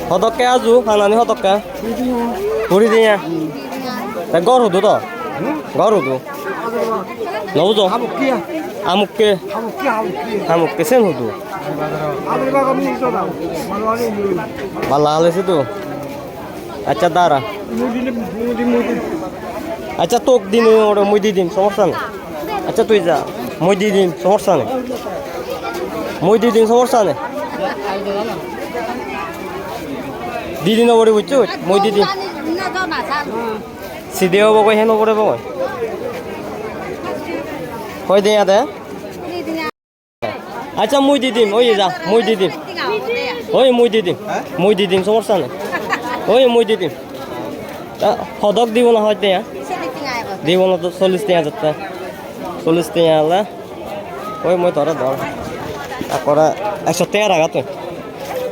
허덕게 아주 하나니 허덕게 우리 뒤에 거루도 더 거루도 너우죠 아묵게 아묵게 센후도 말라할레스도 আচ্ছা দাঁড়া আচ্ছা তোক দিন ওরা মই দিয়ে দিন সমস্যা নেই আচ্ছা তুই যা মই দিয়ে দিন সমস্যা নেই মই দিয়ে দিন সমস্যা নেই দিদিন ওপরে বুঝছো মই দিদি সিধে হব কই হেন ওপরে বই কই দিয়া দে আচ্ছা মই দিদিম ওই যা মই দিদিম ওই মই দিদিম সমস্যা নেই ওই মই দিদিম হদক দিব না হয় দিয়া দিব না তো 40 টাকা যাচ্ছে 40 টাকা হলে ওই মই ধর তারপরে 100 টাকা রাখা তুই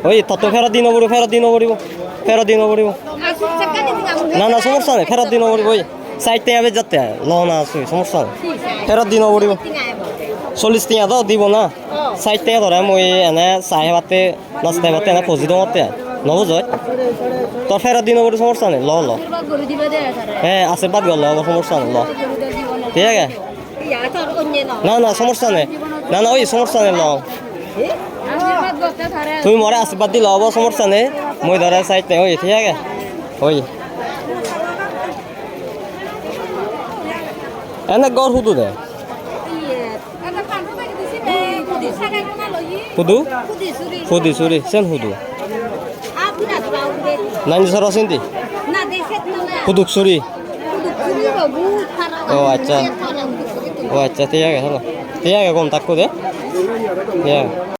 ওই তত ফেরত দিন পড়ব না না সমস্যা নেই ফেরত দিন পড়ব ওই 60 টাকা যাতে লনা আছে সমস্যা নেই ফেরত দিন পড়ব 40 টাকা দাও দিব না 60 টাকা ধরে মই এনে চাহে বাতে নাস্তায় বাতে এনে ফজি দমতে নবুঝ তোর ফেরত দিন পড়ব সমস্যা নেই ল হ্যাঁ আশীর্বাদ গেল সমস্যা নেই ল ঠিক আছে না না সমস্যা নেই না না ওই সমস্যা নেই ল তুমি মরে আশীর্বাদ দিল হব সমস্যা নেই মই ধরে চাইতে ওই ঠিক আছে ওই এনে গড় হুদু দে হুদু হুদি সুরি সেন হুদু নানি সরা সিন্দি হুদুক সুরি ও আচ্ছা ঠিক আছে হলো ঠিক আছে কম তাক্কু দে ঠিক আছে